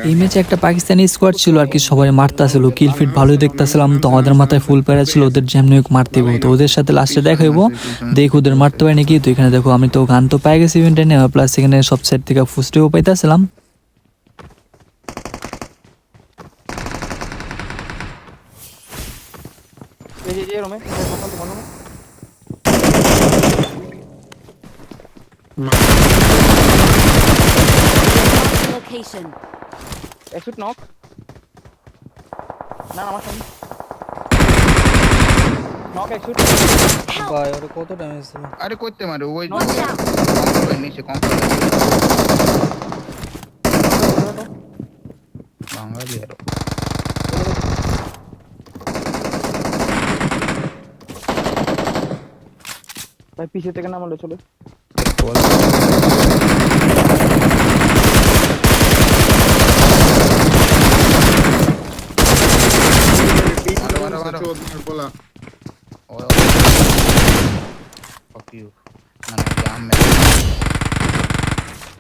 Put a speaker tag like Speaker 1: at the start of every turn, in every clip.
Speaker 1: এই ম্যাচে একটা পাকিস্তানি স্কোয়াড ছিল আর কি, সবাই মারতেছিল, কিল ফিট ভালোই দেখতেছিলাম। তো আমাদের মাথায় ফুল প্যারা ছিল ওদের যেমনি মারতে হইব, তো ওদের সাথে লাস্টে দেখা হইব, দেখ ওদের মারতে পারি নাকি। তো এখানে দেখো আমি তো গান তো পাই গেছি ইভেন্টে নেওয়া, প্লাস এখানে সব সাইড থেকে ফুস্টেও পাইতেছিলাম।
Speaker 2: ये रूम है कौन रूम है
Speaker 3: Location.
Speaker 2: एक्सिट नॉक না আমার সামনে নক एक्सिट
Speaker 1: ভাই ওরে কত ড্যামেজ ছিল।
Speaker 4: আরে করতে মারে ওই
Speaker 3: Watch out.
Speaker 4: কম্পিউটার নিচে কম্পিউটার বাঙালি আরো
Speaker 2: ভাই পিছে থেকে না মারলে চলে
Speaker 4: बोला fuck you মানে জাম মে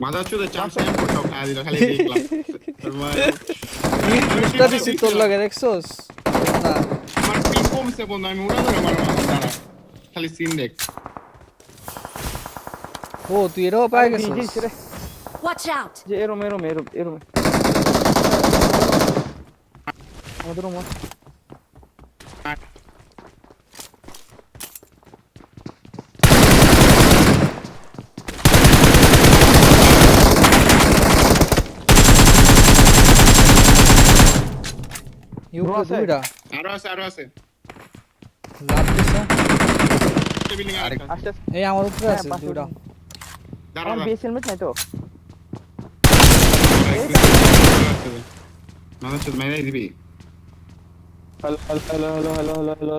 Speaker 5: মাথা চুদে চান্স টাইম কোথাও খায় দিল খালি দেখলাম
Speaker 1: মিস্টার দিছি তোর লাগে দেখছস না
Speaker 5: আমার পিং কমছে বন্ধু আমি উড়া ধরে মারো দাঁড়া খালি সিন দেখ
Speaker 1: ও তুই এরও পাই গেছিস।
Speaker 3: Watch out.
Speaker 2: যে এরম আমাদের রুম
Speaker 1: ইউকে দুইটা
Speaker 5: আরো আছে
Speaker 1: লাভ দিছে।
Speaker 5: বিল্ডিং
Speaker 4: আরে
Speaker 2: আসছে
Speaker 1: এই আমার উপরে আছে দুইটা।
Speaker 5: দাঁড়া
Speaker 2: আমার বিএস হেলমেট নাই তো
Speaker 5: মাথা চুদ মেরে দিবি
Speaker 2: হ্যালো
Speaker 1: হ্যালো হ্যালো হ্যালো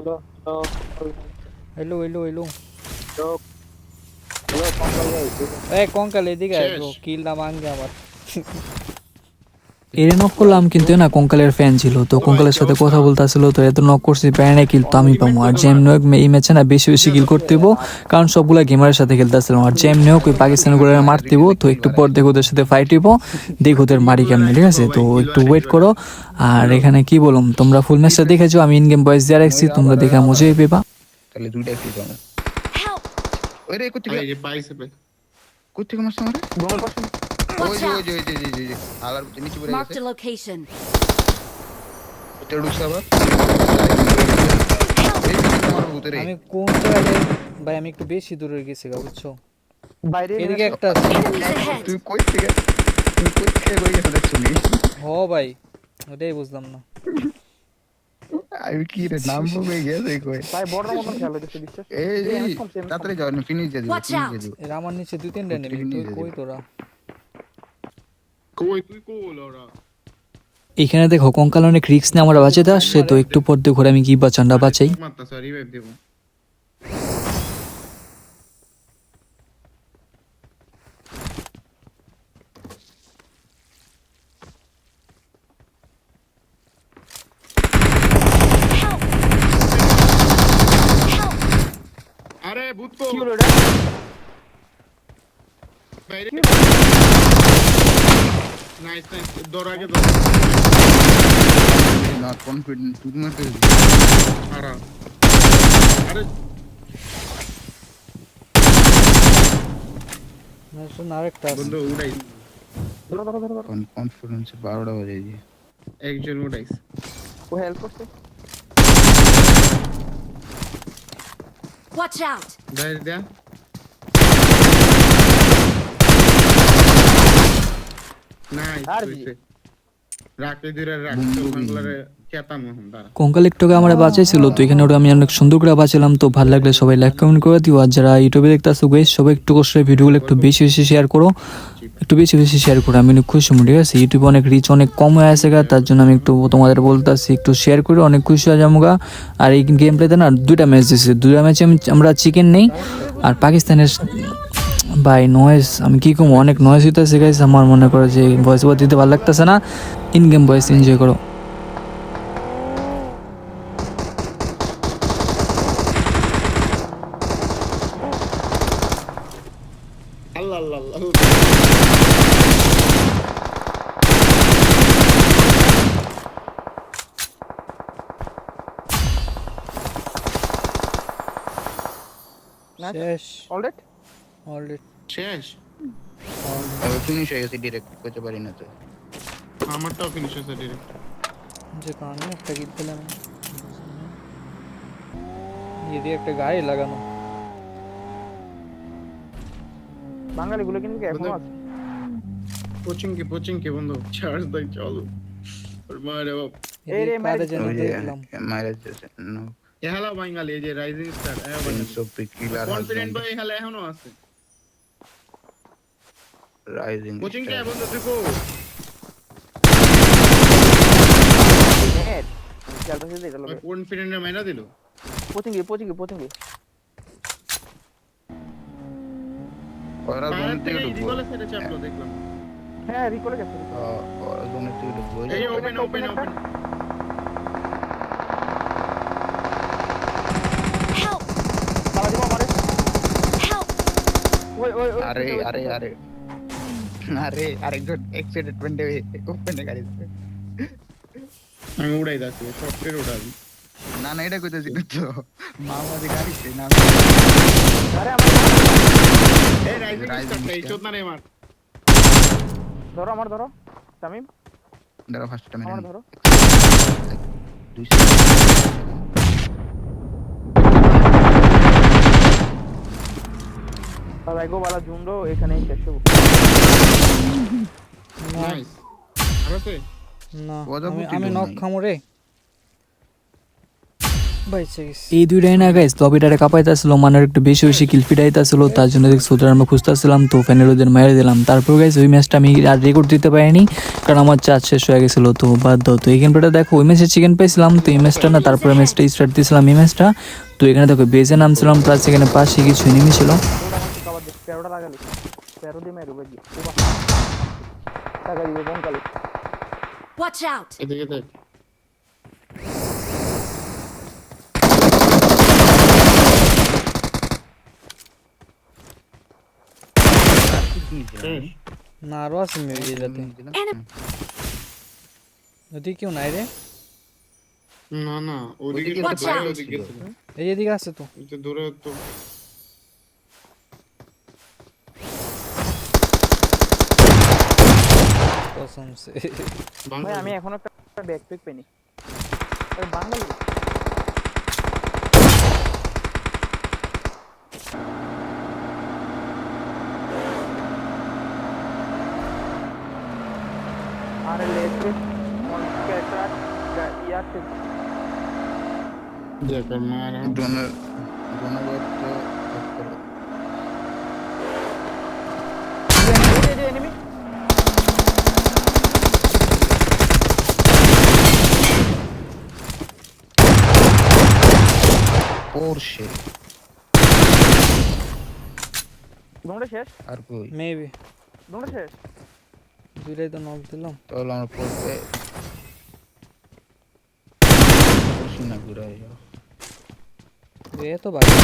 Speaker 2: কম করে যাই
Speaker 1: এই কঙ্কাল এদিকে আয়
Speaker 5: শেষ।
Speaker 1: ব্রো, কিল না মাঙ্গে আমার। এর নক করলাম কিন্তু না কঙ্কালের ফ্যান ছিল, তো কঙ্কালের সাথে কথা বলতেছিল, তো এত নক করছি প্যানে কিল তো আমি পাবো। আর জেম নোক এই ম্যাচে না বেশি বেশি কিল করতে হইব, কারণ সবগুলা গেমারের সাথে খেলতেছিলাম। আর জেম নোক ওই পাকিস্তানি গুলো মারতে হইব, তো একটু পর দেখো ওদের সাথে ফাইট হইব, দেখো ওদের মারি কেমনে, ঠিক আছে? তো একটু ওয়েট করো। আর এখানে কি বলুম, তোমরা ফুল ম্যাচটা দেখেছো, আমি ইন গেম ভয়েস দিয়ে রাখছি, তোমরা দেখে মজাই পেবা।
Speaker 4: তাহলে দুইটা ফ্রি পাবো
Speaker 3: Help.
Speaker 4: ওই রে কোথেকে
Speaker 5: এই যে পাইছে বে
Speaker 4: কোথেকে মারছ আমারে
Speaker 2: ড্রোন পাশে
Speaker 4: ওই
Speaker 3: Watch
Speaker 4: যে
Speaker 3: out.
Speaker 4: ওই যে ওই যে ওই যে আলার নিচে পড়ে
Speaker 3: Marked
Speaker 4: গেছে
Speaker 3: a location.
Speaker 4: এটা ঢুকছে আবার এই দিকে আমার ভূতেরে
Speaker 1: আমি কোন জায়গায় ভাই, আমি একটু বেশি দূরে গেছি গা, বুঝছো?
Speaker 2: বাইরে
Speaker 1: এদিকে একটা আছে।
Speaker 3: Enemies ahead.
Speaker 4: তুই কই থেকে কই গেছ দেখছুনি
Speaker 1: হ ভাই, ওটাই বুঝলাম না।
Speaker 4: আমি কি রে নাম ভুলে গেছে কই
Speaker 2: ভাই বড় মতন খেলা হইতেছে বিশ্বাস
Speaker 4: এই তাড়াতাড়ি যাও না ফিনিশ দিয়ে দিও
Speaker 3: Watch
Speaker 4: ফিনিশ
Speaker 3: out.
Speaker 4: দিয়ে দিও
Speaker 1: এর আমার নিচে দুই তিনটা নেমে, তুই কই তোরা?
Speaker 5: কই তুই কোল ওরা
Speaker 1: এখানে দেখো কঙ্কাল অনেক রিক্স নিয়ে আমরা বাঁচাতে আসছে, তো একটু পর দেখো আমি কি বাঁচানটা বাঁচাই।
Speaker 5: মারতাছ রিভাইভ দেব
Speaker 3: Help. Help.
Speaker 5: আরে ভূত কো
Speaker 2: কি হলো এটা
Speaker 5: বাইরে নাইস নাইস দৌড় আগে দৌড়
Speaker 4: নট কনফিডেন্ট তুই মারতে
Speaker 5: আরে আরে
Speaker 1: না শুন আরেকটা আছে।
Speaker 5: বন্ধু উড়াই
Speaker 2: ধরো
Speaker 4: কনফিডেন্স 12টা বাজে গিয়ে
Speaker 5: একজন উড়াইস
Speaker 2: ও হেল্প করছে
Speaker 3: Watch out.
Speaker 5: দাঁড় দে নাইস
Speaker 2: আর
Speaker 5: হইছে রাখতে দিরে রাখ বাংলারে কেতাম হন দাঁড়া
Speaker 1: কঙ্কাল একটুকে আমরা বাঁচাইছিল, তো এখানে ওটা আমি অনেক সুন্দর করে বাঁচালাম। তো ভালো লাগলে সবাই লাইক কমেন্ট করে দিও, আর যারা ইউটিউবে দেখতেছো গাইস সবাই একটু কষ্ট ভিডিওগুলো একটু বেশি বেশি শেয়ার করো, একটু বেশি বেশি শেয়ার করো, আমি অনেক খুশি হব, ঠিক আছে? ইউটিউবে অনেক রিচ অনেক কম হয়ে আছে গা, তার জন্য আমি একটু তোমাদের বলতেছি একটু শেয়ার করে অনেক খুশি হয়ে যাবো গা। আর এই গেম প্লেতে না দুইটা ম্যাচ দিয়েছি, দুইটা ম্যাচে আমরা চিকেন নেই। আর পাকিস্তানের ভাই নয়েজ আমি কি কম অনেক নয়েজ হইতেছে গাইস, আমার মনে করো যে ভয়েস ওভার দিতে ভালো লাগতেছে না, ইন গেম ভয়েস এনজয় করো।
Speaker 5: আল্লাহ আল্লাহ আল্লাহ
Speaker 1: শেষ
Speaker 2: অলরেড
Speaker 1: অলরেডি
Speaker 5: শেষ
Speaker 4: ফিনিশ হয়ে গেছে ডিরেক্ট করতে পারি না তো
Speaker 5: আমারটাও ফিনিশ হয়েছে ডিরেক্ট
Speaker 1: যে কারণে একটা কিল পেলাম এদিকে একটা গাড়ি লাগানো
Speaker 2: বাঙালি গুলো কিন্তু কি এখনো
Speaker 5: বন্ধু,
Speaker 2: আছে
Speaker 5: কোচিং কি বন্ধু চার্জ দাই চলো ওর মারে বাপ
Speaker 2: এই রে,
Speaker 1: এদিকে কারে যেন
Speaker 4: ওই যে
Speaker 1: দেখলাম
Speaker 4: মারা যাচ্ছে নো
Speaker 5: এ হালা বাঙালি এই যে রাইজিং স্টার এ বাঙালি
Speaker 4: সব কিলার
Speaker 5: কনফিডেন্ট ভাই হালা এখনো আছে
Speaker 4: রাইজিং
Speaker 5: কোচিং কে বন্ধু তুই কো
Speaker 2: নেট খেলতেছে যে এটা
Speaker 5: ওই
Speaker 2: লগে
Speaker 5: কনফিডেন্টের মাইনা দিল
Speaker 2: কোচিং গিয়ে
Speaker 4: ওরা
Speaker 5: বাইরে
Speaker 4: জোন থেকে
Speaker 5: থেকে
Speaker 4: ঢুকবো
Speaker 5: রিকলে ছেড়ে চাপলো দেখলাম
Speaker 2: হ্যাঁ রিকলে গেছে
Speaker 4: ওরা জোনের থেকে ঢুকবো
Speaker 5: এই ওপেন ওপেন ওপেন
Speaker 3: Help!
Speaker 2: তালা দিব আমারে
Speaker 3: Help!
Speaker 2: ওই
Speaker 4: আরে আরে আরে আরে আরেকজন এক্সিডেন্ট হয়ে ওপেনে গাড়ি
Speaker 5: আমি উড়াই যাচ্ছি সফটওয়্যার উড়াবি
Speaker 4: না না এটা কইতেছি না তো মামাদের গাড়িতে না
Speaker 2: আরে আমার
Speaker 5: এই রাইজিং
Speaker 4: Rising
Speaker 5: স্টার এই
Speaker 4: Star।
Speaker 5: চোদ না রে মার
Speaker 2: ধরো তামিম
Speaker 4: দাঁড়া ফার্স্ট টাইম
Speaker 2: আমার ধরো
Speaker 4: 200
Speaker 2: তাই গো বালা জুমরো এখানেই শেষ হবো
Speaker 5: নাইস আর আছে
Speaker 1: না
Speaker 4: ওদের
Speaker 1: আমি
Speaker 4: বুদ্ধি
Speaker 1: আমি
Speaker 4: লোক
Speaker 1: নক
Speaker 4: নাই।
Speaker 1: খামো রে বাইচে গেছি
Speaker 6: এই দুইটাই না গাইস লবিটারে কাঁপাইতেছিল মানে একটু বেশি বেশি কিল ফিটাইতেছিল তার জন্য দেখছি ওদের আমরা খুঁজতেছিলাম তো ফাইনাল ওদের মেরে দিলাম তারপর গাইস ওই ম্যাচটা আমি আর রেকর্ড দিতে পারিনি কারণ আমার চার্জ শেষ হয়ে গেছিল তো বাধ্য তো এই গেমটা দেখো ওই ম্যাচে চিকেন পেয়েছিলাম তো এই ম্যাচটা না তারপরে ম্যাচটা স্টার্ট দিয়েছিলাম এই ম্যাচটা তো এখানে দেখো বেজে নামছিলাম প্লাস এখানে পাশে কিছু এনিমি ছিল
Speaker 2: ওটা আমাকে কভার দে 13টা লাগালি 13 দিয়ে মেরু বাজি টাকা দিবে বঙ্কালি
Speaker 3: Watch out!
Speaker 5: এদিকে দেখ শেষ
Speaker 1: না আরো আছে মেবি এটাতে যদি কেউ নাই রে
Speaker 5: না না ওদিকে
Speaker 4: ওদিকে
Speaker 5: তো
Speaker 3: Watch
Speaker 5: বাইরে
Speaker 3: out!
Speaker 5: ওদিকে ছিল
Speaker 1: এই এদিকে আছে তো
Speaker 5: এই যে দূরে তো
Speaker 1: কসম সে
Speaker 2: ভাই আমি এখন একটা ব্যাকপ্যাক পেনি আরে বাঙালি আরে লেটে কোন ক্যারেক্টার ইয়াতে
Speaker 5: যে কর মার
Speaker 4: জোনের জোনের তো
Speaker 2: এনিমি
Speaker 4: পোরশে
Speaker 2: দোনটা শেষ
Speaker 4: আর কই
Speaker 1: মেবি
Speaker 2: দোনটা শেষ
Speaker 1: দুইটাই তো নক দিলাম
Speaker 4: তাহলে আমরা পড়তে পোরশে না ঘুরাই
Speaker 1: এ তো বাকি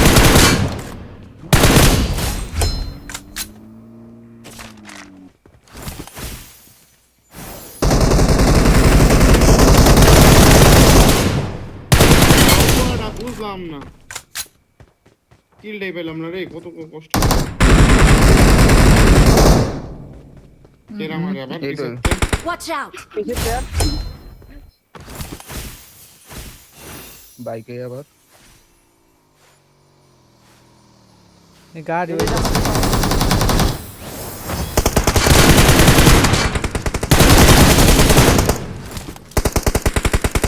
Speaker 5: ওটা বুঝলাম না কিলটাই পেলাম না রে কত কষ্ট কেরা মারে আবার
Speaker 4: এই তো।
Speaker 5: পিছাতে
Speaker 3: Watch out!
Speaker 2: পিছে প্লেয়ার
Speaker 4: বাইকে আবার
Speaker 1: এই গাড়ি ওই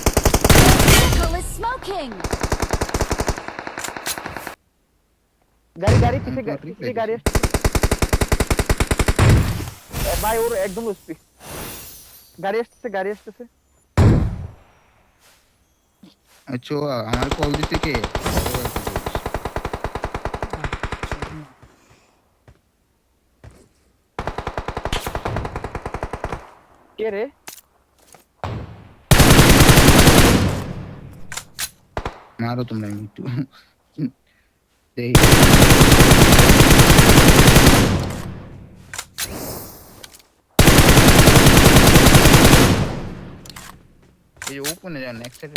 Speaker 3: Vehicle is smoking!
Speaker 2: গাড়ি পিছে গাড়ি আসছে ভাই ওর একদম স্পিড গাড়ি আসছে
Speaker 4: আচ্ছা আমার কল দিতে কে
Speaker 2: কে রে
Speaker 4: মারো তোমরা একটু এই এই ওপেনে যান নেক্সট সাইডে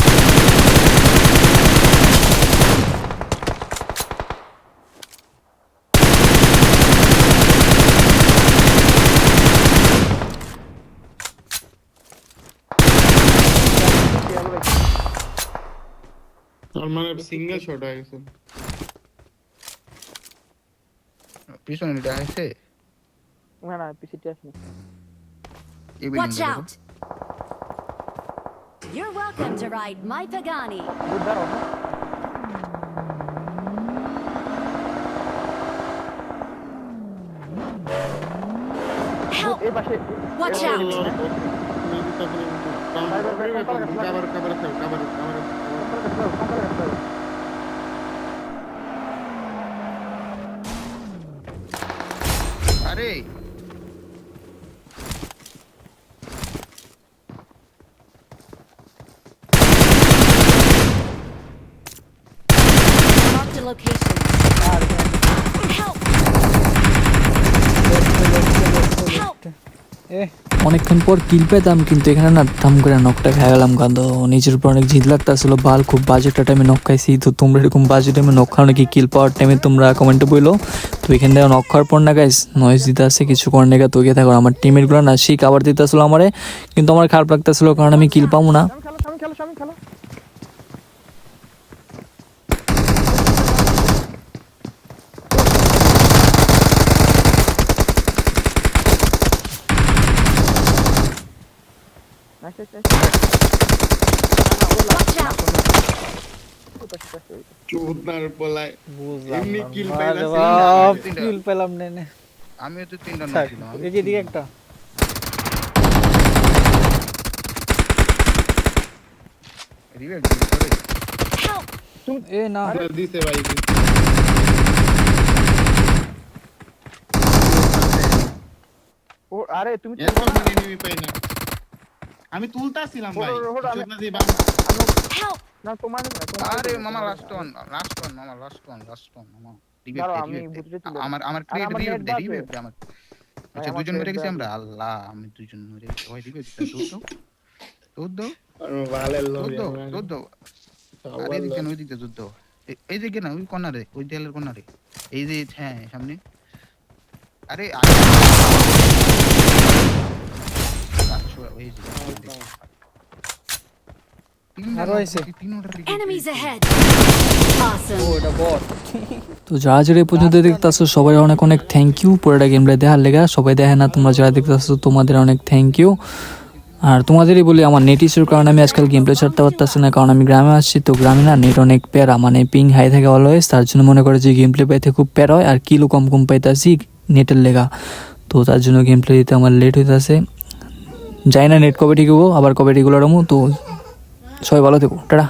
Speaker 5: তার মানে সিঙ্গেল শট হয়ে গেছে।
Speaker 4: পিছনে এটা আছে
Speaker 2: না না পিসিটি আসেনি।
Speaker 4: এই
Speaker 3: Watch
Speaker 4: building
Speaker 3: out! You're welcome to ride my Pagani.
Speaker 2: বুঝারো না
Speaker 3: Help!
Speaker 2: এই পাশে
Speaker 3: Watch
Speaker 5: Oh,
Speaker 3: out!
Speaker 5: Lord. Cover, cover, cover, cover.
Speaker 4: আরে
Speaker 3: Marked a location. Help! Help!
Speaker 6: অনেকক্ষণ পর কিল পেতাম, কিন্তু এখানে না থাম করে নকটা খেয়ে গেলাম। কারণ নিজের উপর অনেক জিদ লাগতেছিল, বাল খুব বাজে একটা টাইমে নক খাইছি। তো তোমরা এরকম বাজে টাইমে নক খাও নাকি কিল পাওয়ার টাইমে তোমরা কমেন্টে বললো। তো এখান থেকে নক খাওয়ার পর না গাইস নয়েজ দিতে আসছে কিছু করার নেই। তো গিয়ে থাকো আমার টিমের গুলো না শিখ আবার দিতে আসলো আমারে, কিন্তু আমার খারাপ লাগতেছিল কারণ আমি কিল পাবো না।
Speaker 2: আমি খেলো নাইস
Speaker 3: Watch out!
Speaker 5: চোদনার পোলায়
Speaker 2: বুঝলাম
Speaker 5: এমনি
Speaker 2: না।
Speaker 5: kill
Speaker 2: আরে
Speaker 5: পাইলাম,
Speaker 2: বাপ,
Speaker 4: তিনটা।
Speaker 2: kill পেলাম না নে।
Speaker 4: আমিও তো তিনটা
Speaker 2: থাক,
Speaker 4: নছিলাম
Speaker 2: এই যে এদিকে একটা
Speaker 4: রিভাইভ করে
Speaker 3: Help!
Speaker 2: এ না
Speaker 5: দিছে ভাই।
Speaker 2: ও আরে তুমি তো
Speaker 5: এখন মানে নিবি পাই না। আমি তুলতাছিলাম ভাই।
Speaker 2: hold on,
Speaker 5: চোদনা দিয়ে বাম।
Speaker 3: Help!
Speaker 2: না তোমার না তোমার
Speaker 4: আরে মামা লাস্ট ওয়ান মামা লাস্ট ওয়ান মামা
Speaker 2: দাঁড়াও,
Speaker 4: রিভাইভ
Speaker 2: আমি বুঝতে তুলে
Speaker 4: আমার
Speaker 2: আর আমার
Speaker 4: রিভাইভ
Speaker 2: net
Speaker 4: দে
Speaker 2: বাজে।
Speaker 4: রিভাইভ দে আমার আচ্ছা
Speaker 2: আমার
Speaker 4: দুজন
Speaker 2: net
Speaker 4: মরে গেছি
Speaker 2: বাজে।
Speaker 4: আমরা আল্লাহ আমি দুজন মরে ওই রিভাইভ দে
Speaker 5: আর ভালো
Speaker 4: দুধ দাও আর এদিক কেন ওই দিকে দুধ দাও এই দিকে না ওই কর্নারে ওই দেয়ালের কর্নারে এই যে হ্যাঁ সামনে আরে আচ্ছা ওই যে
Speaker 2: আরো আইছে।
Speaker 3: Enemies ahead! Awesome!
Speaker 2: ওটা বট
Speaker 6: তো যারা যারা এই পর্যন্ত দেখতেছো সবাই অনেক অনেক থ্যাংক ইউ পুরোটা গেমটা দেখার লেগা। সবাই দেখে না, তোমরা যারা দেখতেছো তোমাদের অনেক থ্যাংক ইউ। আর তোমাদেরই বলি আমার নেট ইস্যুর কারণে আমি আজকাল গেম প্লে ছাড়তে পারতেছি না, কারণ আমি গ্রামে আসছি। তো গ্রামে না নেট অনেক প্যারা, মানে পিং হাই থাকে অলওয়েজ, তার জন্য মনে করে যে গেম প্লে পাইতে খুব প্যারা হয় আর কিলো কম কম পাইতেছি নেটের লেগা। তো তার জন্য গেম প্লে দিতে আমার লেট হইতেছে। যাই না নেট কবে ঠিক হবো, আবার কবে ঠিক হলো। তো সবাই ভালো থেকো, টাটা।